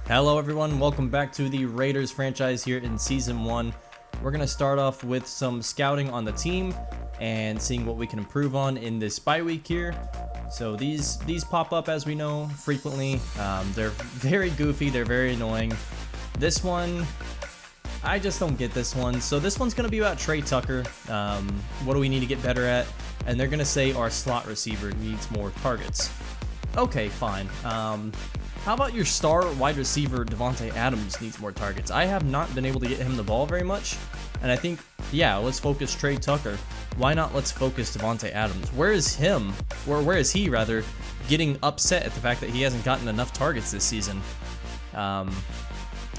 Hello everyone, welcome back to the Raiders franchise here in Season 1. We're going to start off with some scouting on the team and seeing what we can improve on in this bye week here. So these pop up, as we know, frequently. They're very goofy, they're very annoying. This one, I just don't get this one. So this one's going to be about Trey Tucker. What do we need to get better at? And they're going to say our slot receiver needs more targets. Okay, fine. How about your star wide receiver, Davante Adams, needs more targets? I have not been able to get him the ball very much. And I think, yeah, let's focus Trey Tucker. Why not let's focus Davante Adams? Where is he, getting upset at the fact that he hasn't gotten enough targets this season?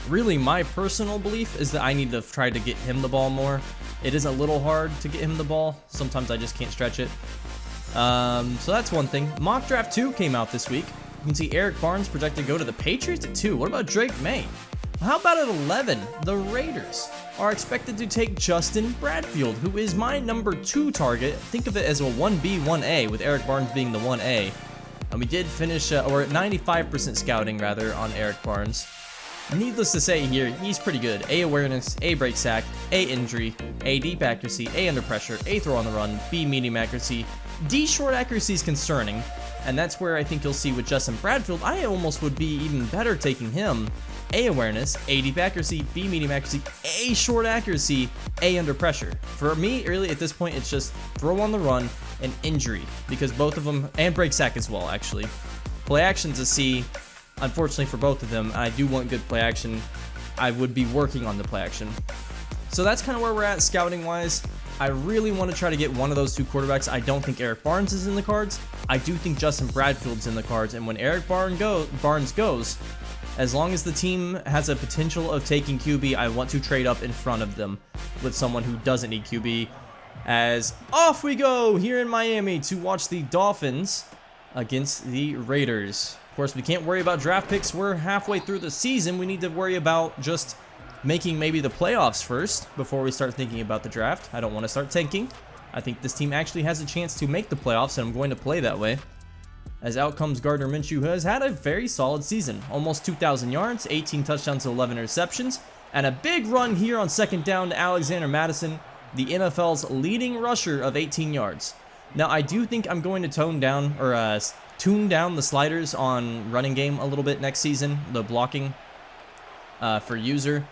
Really, my personal belief is that I need to try to get him the ball more. It is a little hard to get him the ball. Sometimes I just can't stretch it. So that's one thing. Mock Draft 2 came out this week. You can see Eric Barnes projected to go to the Patriots at 2. What about Drake May? How about at 11? The Raiders are expected to take Justin Bradfield, who is my number 2 target. Think of it as a 1B, 1A, with Eric Barnes being the 1A. And we did finish, or at 95% scouting, rather, on Eric Barnes. Needless to say here, he's pretty good. A awareness, A break sack, A injury, A deep accuracy, A under pressure, A throw on the run, B medium accuracy. D short accuracy is concerning, and that's where I think you'll see with Justin Bradfield, I almost would be even better taking him. A awareness, A deep accuracy, B medium accuracy, A short accuracy, A under pressure. For me, really at this point, it's just throw on the run and injury, because both of them, and break sack as well, actually. Play action's a C. Unfortunately for both of them, I do want good play action. I would be working on the play action. So that's kind of where we're at scouting wise. I really want to try to get one of those 2 quarterbacks. I don't think Eric Barnes is in the cards. I do think Justin Bradfield's in the cards. And when Eric Barnes goes, as long as the team has a potential of taking QB, I want to trade up in front of them with someone who doesn't need QB. As off we go here in Miami to watch the Dolphins against the Raiders. Of course, we can't worry about draft picks. We're halfway through the season. We need to worry about just making maybe the playoffs first before we start thinking about the draft. I don't want to start tanking. I think this team actually has a chance to make the playoffs, and I'm going to play that way. As out comes Gardner Minshew, who has had a very solid season. Almost 2,000 yards, 18 touchdowns to 11 interceptions, and a big run here on second down to Alexander Madison, the NFL's leading rusher of 18 yards. Now, I do think I'm going to tune down the sliders on running game a little bit next season, the blocking for user.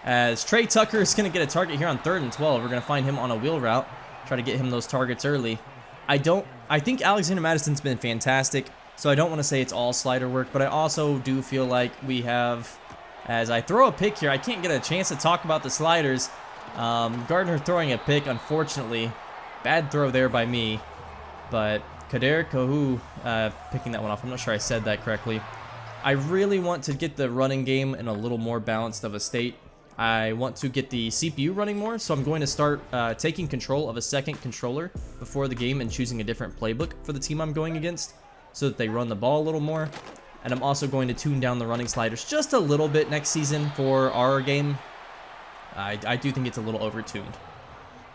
As Trey Tucker is going to get a target here on 3rd and 12. We're going to find him on a wheel route, try to get him those targets early. I think Alexander Madison's been fantastic, so I don't want to say it's all slider work, but I also do feel like we have, as I throw a pick here, I can't get a chance to talk about the sliders. Gardner throwing a pick, unfortunately. Bad throw there by me, but Kader Kahu picking that one off. I'm not sure I said that correctly. I really want to get the running game in a little more balanced of a state. I want to get the CPU running more, so I'm going to start taking control of a second controller before the game and choosing a different playbook for the team I'm going against so that they run the ball a little more. And I'm also going to tune down the running sliders just a little bit next season for our game. I do think it's a little overtuned.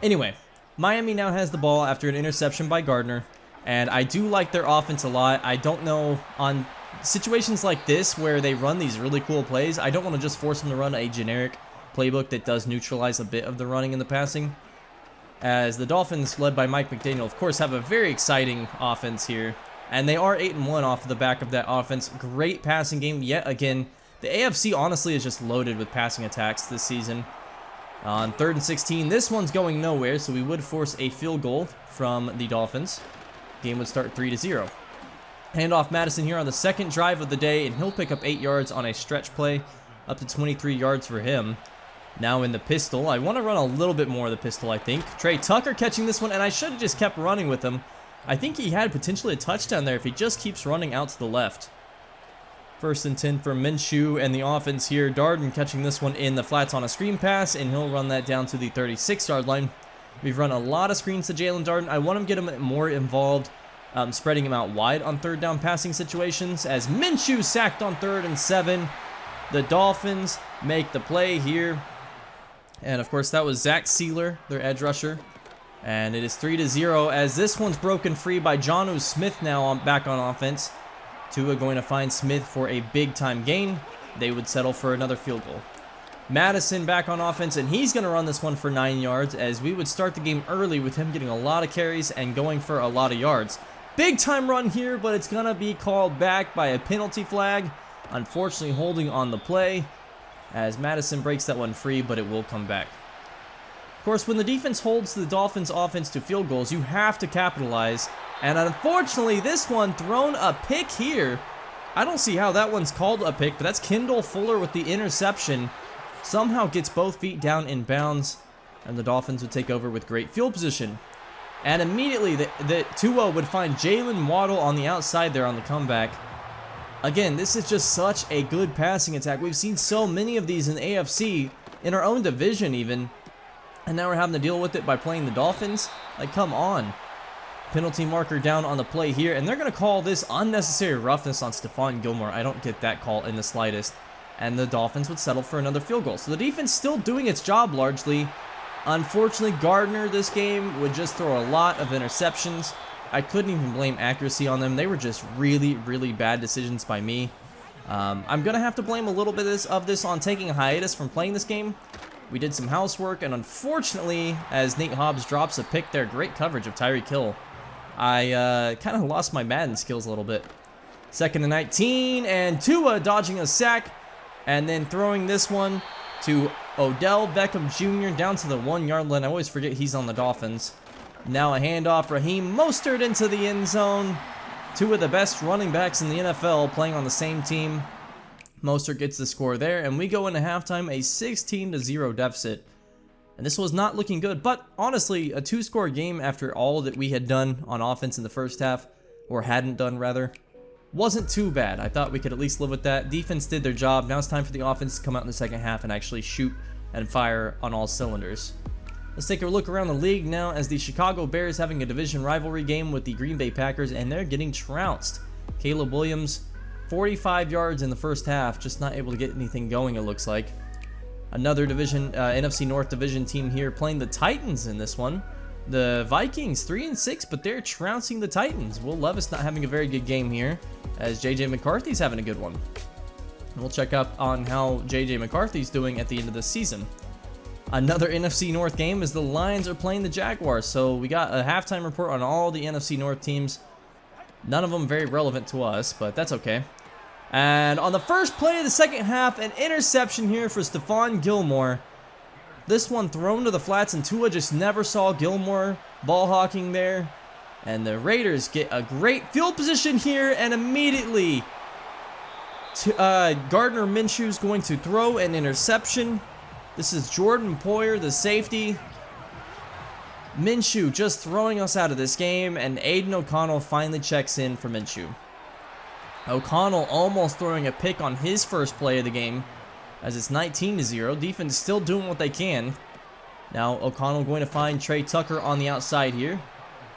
Anyway, Miami now has the ball after an interception by Gardner, and I do like their offense a lot. I don't know, on situations like this where they run these really cool plays, I don't want to just force them to run a generic playbook that does neutralize a bit of the running and the passing. As the Dolphins, led by Mike McDaniel, of course, have a very exciting offense here, and they are 8-1 off of the back of that offense. Great passing game yet again. The AFC honestly is just loaded with passing attacks this season. On 3rd and 16, this one's going nowhere, so we would force a field goal from the Dolphins. Game would start 3-0. Hand off Madison here on the second drive of the day, and he'll pick up 8 yards on a stretch play, up to 23 yards for him. Now in the pistol, I want to run a little bit more of the pistol, I think. Trey Tucker catching this one, and I should have just kept running with him. I think he had potentially a touchdown there if he just keeps running out to the left. 1st and 10 for Minshew and the offense here. Darden catching this one in the flats on a screen pass, and he'll run that down to the 36-yard line. We've run a lot of screens to Jalen Darden. I want to get him more involved, spreading him out wide on 3rd down passing situations. As Minshew sacked on 3rd and 7. The Dolphins make the play here. And of course, that was Zach Sealer, their edge rusher. And it is 3-0 as this one's broken free by Jonnu Smith now back on offense. Tua going to find Smith for a big time gain. they would settle for another field goal. Madison back on offense, and he's going to run this one for 9 yards, as we would start the game early with him getting a lot of carries and going for a lot of yards. Big time run here, but it's going to be called back by a penalty flag. Unfortunately, holding on the play, as Madison breaks that one free, but it will come back. Of course, when the defense holds the Dolphins offense to field goals, you have to capitalize. And unfortunately, this one thrown a pick here. I don't see how that one's called a pick, but that's Kendall Fuller with the interception. Somehow gets both feet down in bounds, and the Dolphins would take over with great field position. And immediately, the Tua would find Jalen Waddle on the outside there on the comeback. Again, this is just such a good passing attack. We've seen so many of these in the AFC, in our own division even, and now we're having to deal with it by playing the Dolphins. Like, come on. Penalty marker down on the play here, and they're going to call this unnecessary roughness on Stephon Gilmore. I don't get that call in the slightest. And the Dolphins would settle for another field goal. So the defense still doing its job largely. Unfortunately, Gardner this game would just throw a lot of interceptions. I couldn't even blame accuracy on them. They were just really, really bad decisions by me. I'm going to have to blame a little bit of this on taking a hiatus from playing this game. We did some housework, and unfortunately, as Nate Hobbs drops a pick there, great coverage of Tyreek Hill, I kind of lost my Madden skills a little bit. 2nd and 19, and Tua dodging a sack. And then throwing this one to Odell Beckham Jr. down to the 1 yard line. I always forget he's on the Dolphins. Now a handoff, Raheem Mostert into the end zone. 2 of the best running backs in the NFL playing on the same team. Mostert gets the score there, and we go into halftime a 16-0 deficit. And this was not looking good, but honestly, a 2-score game after all that we had done on offense in the first half, or hadn't done rather, wasn't too bad. I thought we could at least live with that. Defense did their job. Now it's time for the offense to come out in the second half and actually shoot and fire on all cylinders. Let's take a look around the league now, as the Chicago Bears having a division rivalry game with the Green Bay Packers, and they're getting trounced. Caleb Williams, 45 yards in the first half, just not able to get anything going, it looks like. Another division, NFC North division team here playing the Titans in this one. The Vikings 3-6, but they're trouncing the Titans. Will Levis not having a very good game here, as JJ McCarthy's having a good one. And we'll check up on how JJ McCarthy's doing at the end of the season. Another NFC North game is the Lions are playing the Jaguars. So we got a halftime report on all the NFC North teams. None of them very relevant to us, but that's okay. And on the first play of the second half, an interception here for Stephon Gilmore. This one thrown to the flats, and Tua just never saw Gilmore ball hawking there. And the Raiders get a great field position here, and immediately Gardner Minshew's going to throw an interception. This is Jordan Poyer, the safety. Minshew just throwing us out of this game, and Aiden O'Connell finally checks in for Minshew. O'Connell almost throwing a pick on his first play of the game, as it's 19-0. Defense still doing what they can. Now O'Connell going to find Trey Tucker on the outside here.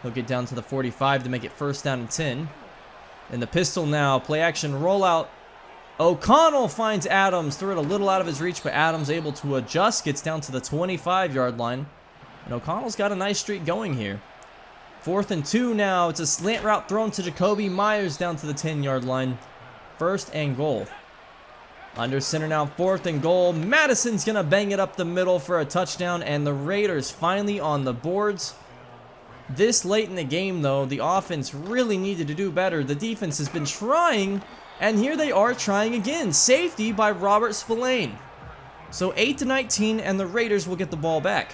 He'll get down to the 45 to make it 1st down and 10. In the pistol now, play action rollout. O'Connell finds Adams, threw it a little out of his reach, but Adams able to adjust, gets down to the 25-yard line. And O'Connell's got a nice streak going here. 4th and 2 now. It's a slant route thrown to Jacoby Myers down to the 10-yard line. 1st and goal. Under center now, 4th and goal. Madison's going to bang it up the middle for a touchdown, and the Raiders finally on the boards. This late in the game, though, the offense really needed to do better. The defense has been trying, and here they are trying again. Safety by Robert Spillane. So 8-19, and the Raiders will get the ball back.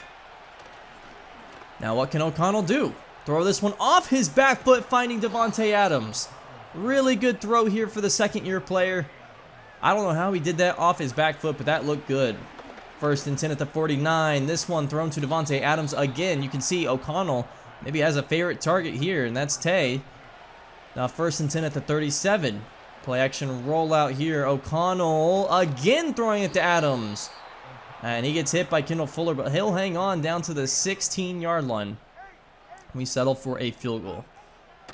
Now what can O'Connell do? Throw this one off his back foot, finding Devontae Adams. Really good throw here for the second-year player. I don't know how he did that off his back foot, but that looked good. 1st and 10 at the 49. This one thrown to Devontae Adams again. You can see O'Connell maybe has a favorite target here, and that's Tay. Now 1st and 10 at the 37. Play action rollout here. O'Connell again throwing it to Adams. And he gets hit by Kendall Fuller, but he'll hang on down to the 16-yard line. We settle for a field goal.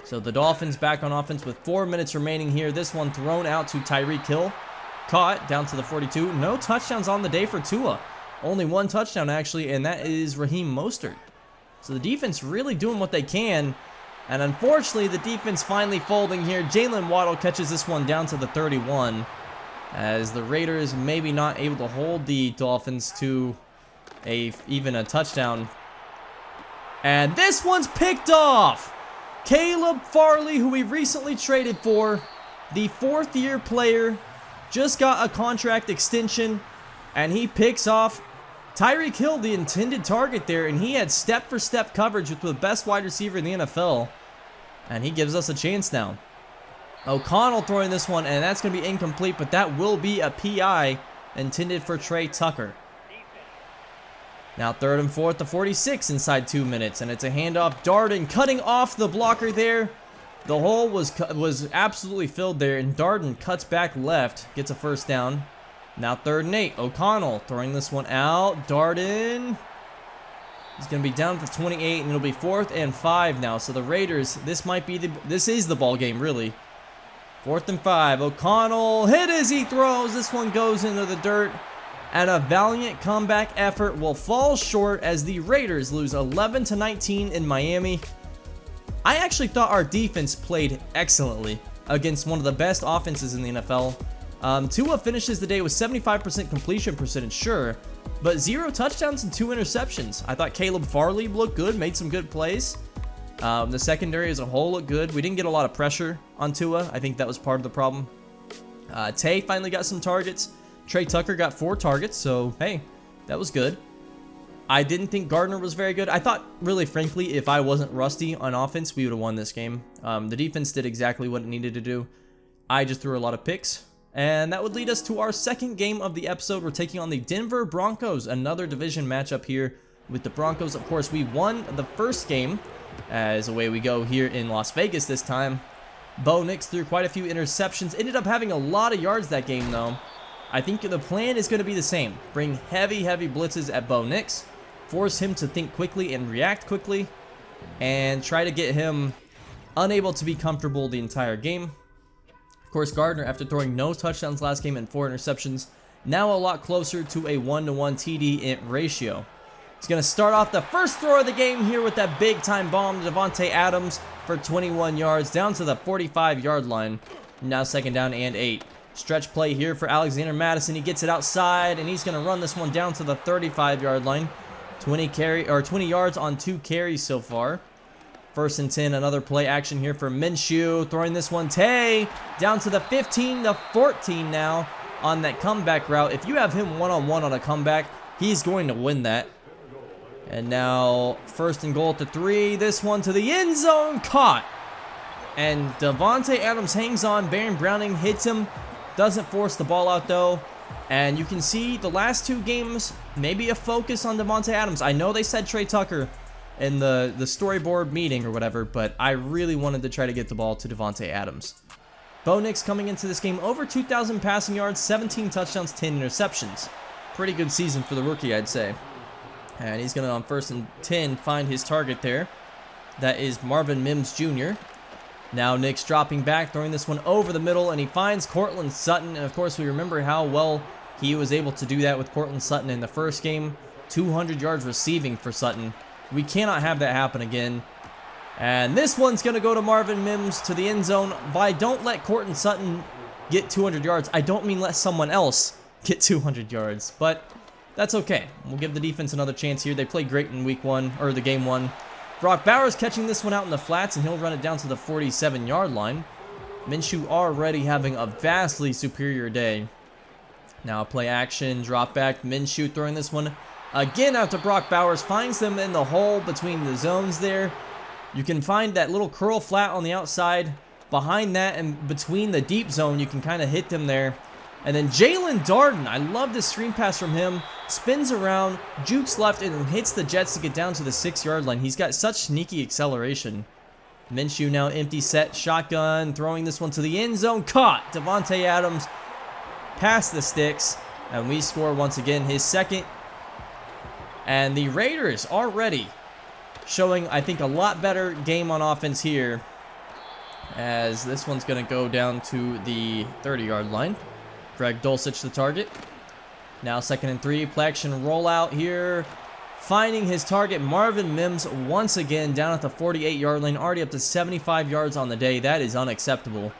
So the Dolphins back on offense with 4 minutes remaining here. This one thrown out to Tyreek Hill. Caught down to the 42. No touchdowns on the day for Tua. Only 1 touchdown actually, and that is Raheem Mostert. So the defense really doing what they can. And unfortunately, the defense finally folding here. Jalen Waddle catches this one down to the 31. as the Raiders maybe not able to hold the Dolphins to even a touchdown. And this one's picked off. Caleb Farley, who we recently traded for, the 4th-year player, just got a contract extension, and he picks off Tyreek Hill, the intended target there, and he had step-for-step coverage with the best wide receiver in the NFL, and he gives us a chance now. O'Connell throwing this one, and that's going to be incomplete, but that will be a PI intended for Trey Tucker. Now 3rd and 4 to 46 inside 2 minutes, and it's a handoff. Darden cutting off the blocker there. The hole was absolutely filled there, and Darden cuts back left, gets a first down. Now 3rd and 8. O'Connell throwing this one out. Darden. He's going to be down for 28, and it'll be 4th and 5 now. So the Raiders, this is the ball game, really. 4th and 5. O'Connell hit as he throws. This one goes into the dirt. And a valiant comeback effort will fall short as the Raiders lose 11-19 in Miami. I actually thought our defense played excellently against one of the best offenses in the NFL. Tua finishes the day with 75% completion percentage, sure, but 0 touchdowns and 2 interceptions. I thought Caleb Farley looked good, made some good plays. The secondary as a whole looked good. We didn't get a lot of pressure on Tua. I think that was part of the problem. Tay finally got some targets. Trey Tucker got 4 targets, so hey, that was good. I didn't think Gardner was very good. I thought, really frankly, if I wasn't rusty on offense, we would have won this game. The defense did exactly what it needed to do. I just threw a lot of picks. And that would lead us to our second game of the episode. We're taking on the Denver Broncos, another division matchup here with the Broncos. Of course, we won the first game, as away we go here in Las Vegas this time. Bo Nix threw quite a few interceptions. Ended up having a lot of yards that game, though. I think the plan is going to be the same. Bring heavy blitzes at Bo Nix. Force him to think quickly and react quickly. And try to get him unable to be comfortable the entire game. Of course, Gardner, after throwing no touchdowns last game and 4 interceptions, now a lot closer to a 1-to-1 TD ratio. He's going to start off the first throw of the game here with that big-time bomb to Davante Adams for 21 yards down to the 45-yard line. Now 2nd down and 8. Stretch play here for Alexander Madison. He gets it outside, and he's going to run this one down to the 35-yard line. 20 yards on 2 carries so far. 1st and 10, another play action here for Minshew. Throwing this one, Tay, down to the 15 to 14 now on that comeback route. If you have him one-on-one on a comeback, he's going to win that. And now 1st and goal to 3. This one to the end zone, caught. And Davante Adams hangs on. Baron Browning hits him. Doesn't force the ball out, though. And you can see the last 2 games, maybe a focus on Davante Adams. I know they said Trey Tucker in the storyboard meeting or whatever, but I really wanted to try to get the ball to Davante Adams. Bo Nix coming into this game over 2,000 passing yards, 17 touchdowns, 10 interceptions. Pretty good season for the rookie, I'd say. And he's going to, on 1st and 10, find his target there. That is Marvin Mims Jr. Now Nix dropping back, throwing this one over the middle, and he finds Courtland Sutton. And of course, we remember how well he was able to do that with Courtland Sutton in the first game. 200 yards receiving for Sutton. We cannot have that happen again. And this one's going to go to Marvin Mims to the end zone. By don't let Courtland Sutton get 200 yards, I don't mean let someone else get 200 yards. But that's okay. We'll give the defense another chance here. They played great in week 1, or the game 1. Brock Bowers catching this one out in the flats, and he'll run it down to the 47-yard line. Minshew already having a vastly superior day. Now play action, drop back. Minshew throwing this one again out to Brock Bowers. Finds them in the hole between the zones there. You can find that little curl flat on the outside. Behind that and between the deep zone, you can kind of hit them there. And then Jalen Darden, I love this screen pass from him. Spins around, jukes left, and hits the Jets to get down to the 6-yard line. He's got such sneaky acceleration. Minshew now empty set, shotgun, throwing this one to the end zone. Caught. Davante Adams past the sticks, and we score once again, his 2nd. And the Raiders already showing, I think, a lot better game on offense here, as this one's going to go down to the 30-yard line. Greg Dulcich the target. Now 2nd and 3, play action rollout here. Finding his target, Marvin Mims, once again down at the 48-yard line, already up to 75 yards on the day. That is unacceptable.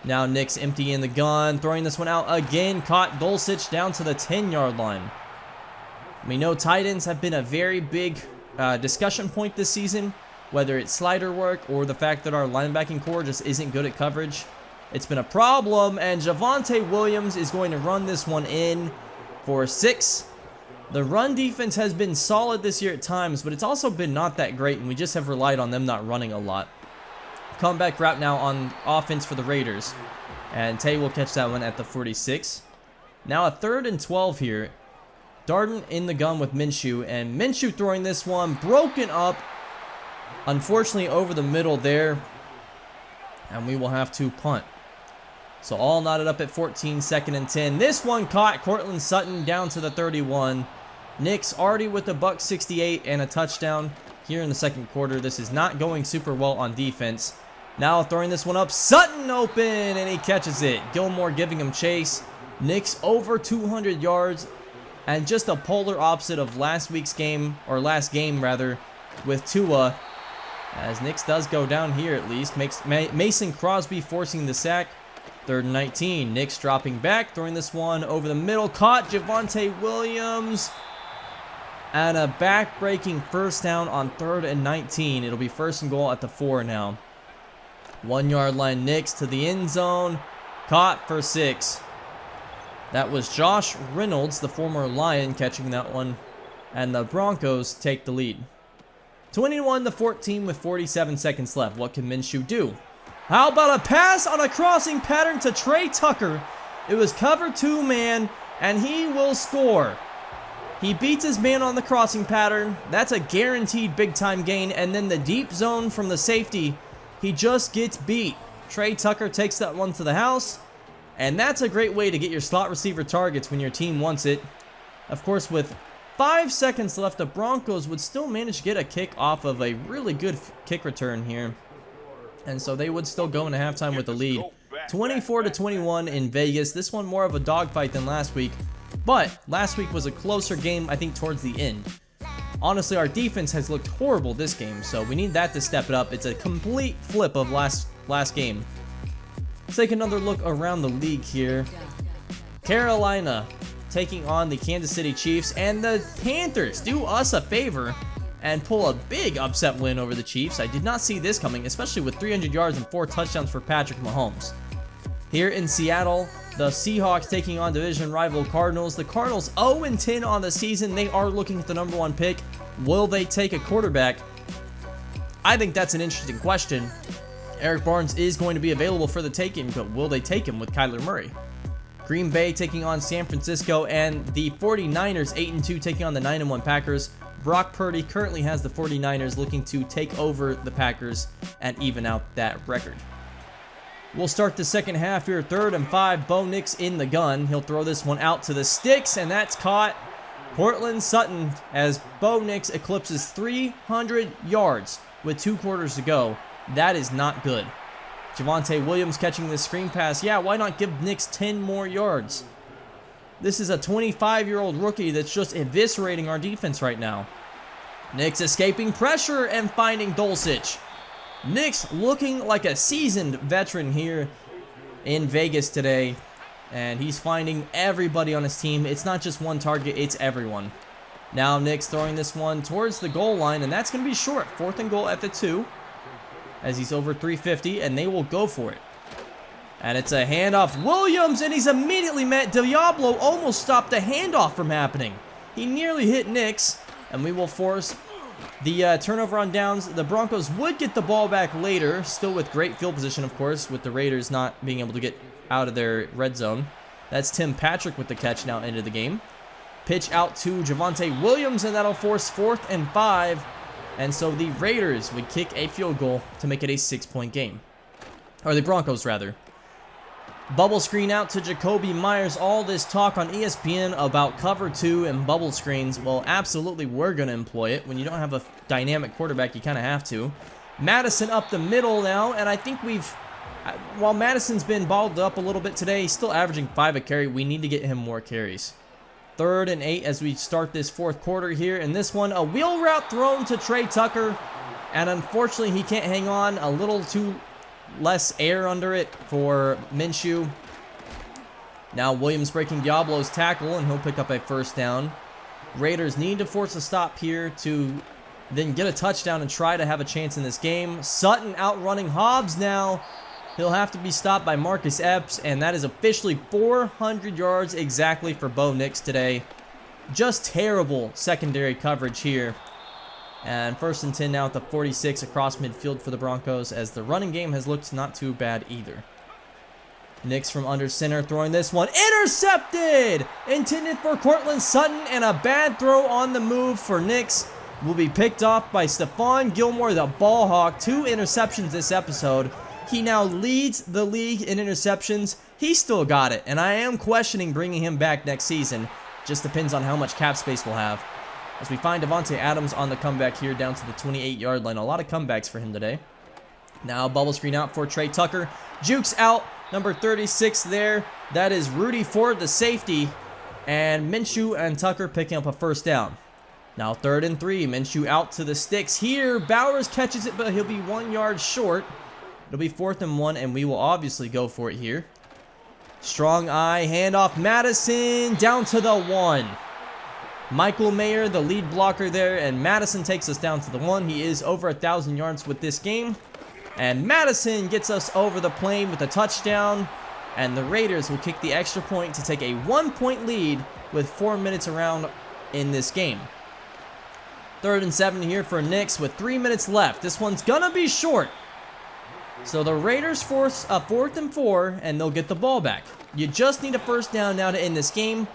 Now Nick's empty in the gun, throwing this one out again. Caught Dulcich down to the 10-yard line. We know tight ends have been a very big discussion point this season, whether it's slider work or the fact that our linebacking core just isn't good at coverage. It's been a problem, and Javonte Williams is going to run this one in for 6. The run defense has been solid this year at times, but it's also been not that great, and we just have relied on them not running a lot. Comeback route now on offense for the Raiders, and Tay will catch that one at the 46. Now a 3rd and 12 here. Darden in the gun with Minshew, and Minshew throwing this one, broken up, unfortunately over the middle there, and we will have to punt. So all knotted up at 14, 2nd and 10. This one caught Cortland Sutton down to the 31. Nick's already with a $168 and a touchdown here in the 2nd quarter. This is not going super well on defense. Now throwing this one up, Sutton open, and he catches it. Gilmore giving him chase. Nick's over 200 yards, and just a polar opposite of last week's game, or last game rather, with Tua, as Nick's does go down here at least. Makes Mason Crosby forcing the sack. 3rd and 19. Nick's dropping back, throwing this one over the middle. Caught Javonte Williams. And a back-breaking first down on 3rd and 19. It'll be 1st and goal at the 4 now. 1-yard line, Nick's to the end zone. Caught for 6. That was Josh Reynolds, the former Lion, catching that one. And the Broncos take the lead. 21-14 with 47 seconds left. What can Minshew do? How about a pass on a crossing pattern to Trey Tucker? It was cover 2 man, and he will score. He beats his man on the crossing pattern. That's a guaranteed big-time gain. And then the deep zone from the safety, he just gets beat. Trey Tucker takes that one to the house. And that's a great way to get your slot receiver targets when your team wants it. Of course, with 5 seconds left, the Broncos would still manage to get a kick off of a really good kick return here. And so they would still go into halftime with the lead. 24-21 in Vegas. This one more of a dogfight than last week. But last week was a closer game, I think, towards the end. Honestly, our defense has looked horrible this game, so we need that to step it up. It's a complete flip of last game. Let's take another look around the league here. Carolina taking on the Kansas City Chiefs, and the Panthers do us a favor and pull a big upset win over the Chiefs. I did not see this coming, especially with 300 yards and 4 touchdowns for Patrick Mahomes. Here in Seattle, the Seahawks taking on division rival Cardinals. The Cardinals 0-10 on the season. They are looking at the #1 pick. Will they take a quarterback? I think that's an interesting question. Eric Barnes is going to be available for the taking, but will they take him with Kyler Murray? Green Bay taking on San Francisco, and the 49ers 8-2 taking on the 9-1 Packers. Brock Purdy currently has the 49ers looking to take over the Packers and even out that record. We'll start the second half here. 3rd and 5. Bo Nix in the gun. He'll throw this one out to the sticks, and that's caught. Cortland Sutton, as Bo Nix eclipses 300 yards with 2 quarters to go. That is not good. Javonte Williams catching this screen pass. Yeah, why not give Nix 10 more yards? This is a 25-year-old rookie that's just eviscerating our defense right now. Nix escaping pressure and finding Dulcich. Nix looking like a seasoned veteran here in Vegas today. And he's finding everybody on his team. It's not just one target, it's everyone. Now Nix throwing this one towards the goal line, and that's going to be short. 4th and goal at the 2. As he's over 350, and they will go for it. And it's a handoff. Williams, and he's immediately met. Diablo almost stopped the handoff from happening. He nearly hit Nix, and we will force the turnover on downs. The Broncos would get the ball back later, still with great field position, of course, with the Raiders not being able to get out of their red zone. That's Tim Patrick with the catch now into the game. Pitch out to Javonte Williams, and that'll force 4th and 5. And so the Raiders would kick a field goal to make it a 6-point game. Or the Broncos, rather. Bubble screen out to Jacoby Myers. All this talk on ESPN about cover 2 and bubble screens. Well, absolutely, we're going to employ it. When you don't have a dynamic quarterback, you kind of have to. Madison up the middle now, and I think while Madison's been balled up a little bit today, he's still averaging 5 a carry. We need to get him more carries. 3rd and 8 as we start this 4th quarter here. And this one, a wheel route thrown to Trey Tucker. And unfortunately, he can't hang on. A little too less air under it for Minshew. Now Williams breaking Diablo's tackle, and he'll pick up a first down. Raiders need to force a stop here to then get a touchdown and try to have a chance in this game. Sutton outrunning Hobbs now. He'll have to be stopped by Marcus Epps, and that is officially 400 yards exactly for Bo Nix today. Just terrible secondary coverage here. And 1st and 10 now at the 46 across midfield for the Broncos, as the running game has looked not too bad either. Nix from under center throwing this one. Intercepted! Intended for Cortland Sutton, and a bad throw on the move for Nix. Will be picked off by Stephon Gilmore, the ball hawk. 2 interceptions this episode. He now leads the league in interceptions. He still got it, and I am questioning bringing him back next season. Just depends on how much cap space we'll have. As we find Devontae Adams on the comeback here down to the 28-yard line. A lot of comebacks for him today. Now bubble screen out for Trey Tucker. Jukes out, number 36 there. That is Rudy Ford, the safety. And Minshew and Tucker picking up a first down. Now 3rd and 3. Minshew out to the sticks here. Bowers catches it, but he'll be 1 yard short. It'll be 4th and 1, and we will obviously go for it here. Strong eye, handoff, Madison down to the 1. Michael Mayer, the lead blocker there, and Madison takes us down to the 1. He is over 1,000 yards with this game. And Madison gets us over the plane with a touchdown. And the Raiders will kick the extra point to take a 1-point lead with 4 minutes around in this game. 3rd and 7 here for Nix with 3 minutes left. This one's gonna be short. So the Raiders force a 4th and 4, and they'll get the ball back. You just need a first down now to end this game.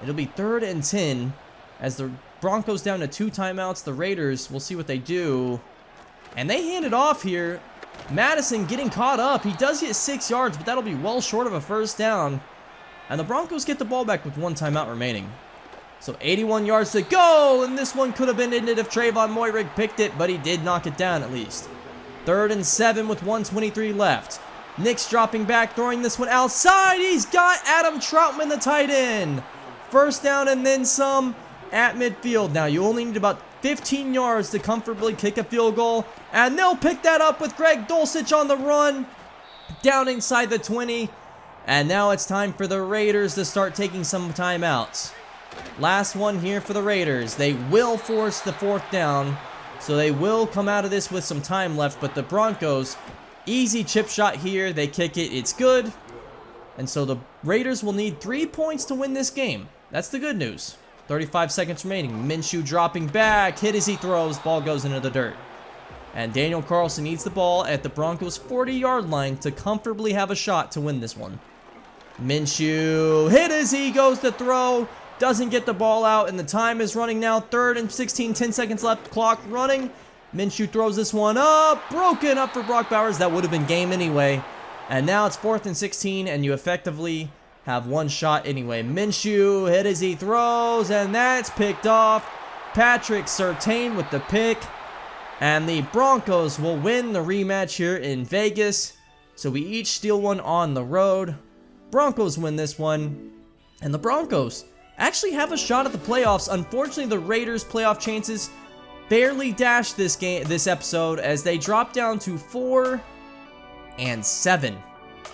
It'll be 3rd and 10 as the Broncos down to 2 timeouts. The Raiders, we'll see what they do. And they hand it off here. Madison getting caught up. He does get 6 yards, but that'll be well short of a first down. And the Broncos get the ball back with 1 timeout remaining. So 81 yards to go, and this one could have been ended if Trayvon Moyrig picked it, but he did knock it down at least. 3rd and 7 with 1:23 left. Nix dropping back, throwing this one outside. He's got Adam Troutman, the tight end. First down and then some at midfield. Now you only need about 15 yards to comfortably kick a field goal, and they'll pick that up with Greg Dulcich on the run down inside the 20. And now it's time for the Raiders to start taking some timeouts. Last one here for the Raiders. They will force the 4th down, so they will come out of this with some time left. But the Broncos, easy chip shot here. They kick it. It's good. And so the Raiders will need 3 points to win this game. That's the good news. 35 seconds remaining. Minshew dropping back. Hit as he throws. Ball goes into the dirt. And Daniel Carlson needs the ball at the Broncos' 40-yard line to comfortably have a shot to win this one. Minshew hit as he goes to throw. Doesn't get the ball out, and the time is running now. 3rd and 16, 10 seconds left. Clock running. Minshew throws this one up. Broken up for Brock Bowers. That would have been game anyway. And now it's 4th and 16, and you effectively have 1 shot anyway. Minshew hit as he throws, and that's picked off. Patrick Surtain with the pick. And the Broncos will win the rematch here in Vegas. So we each steal one on the road. Broncos win this one. And the Broncos actually have a shot at the playoffs. Unfortunately, the Raiders' playoff chances barely dashed this episode as they drop down to 4 and 7.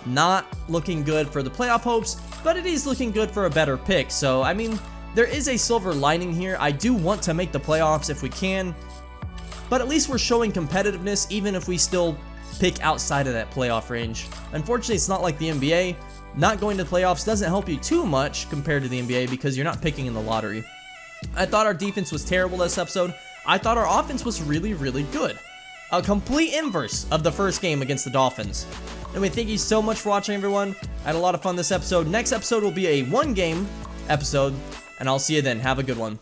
Not looking good for the playoff hopes, but it is looking good for a better pick. So, I mean, there is a silver lining here. I do want to make the playoffs if we can, but at least we're showing competitiveness even if we still pick outside of that playoff range. Unfortunately, it's not like the NBA. Not going to the playoffs doesn't help you too much compared to the NBA because you're not picking in the lottery. I thought our defense was terrible this episode. I thought our offense was really, really good. A complete inverse of the first game against the Dolphins. Anyway, thank you so much for watching, everyone. I had a lot of fun this episode. Next episode will be a 1-game episode, and I'll see you then. Have a good one.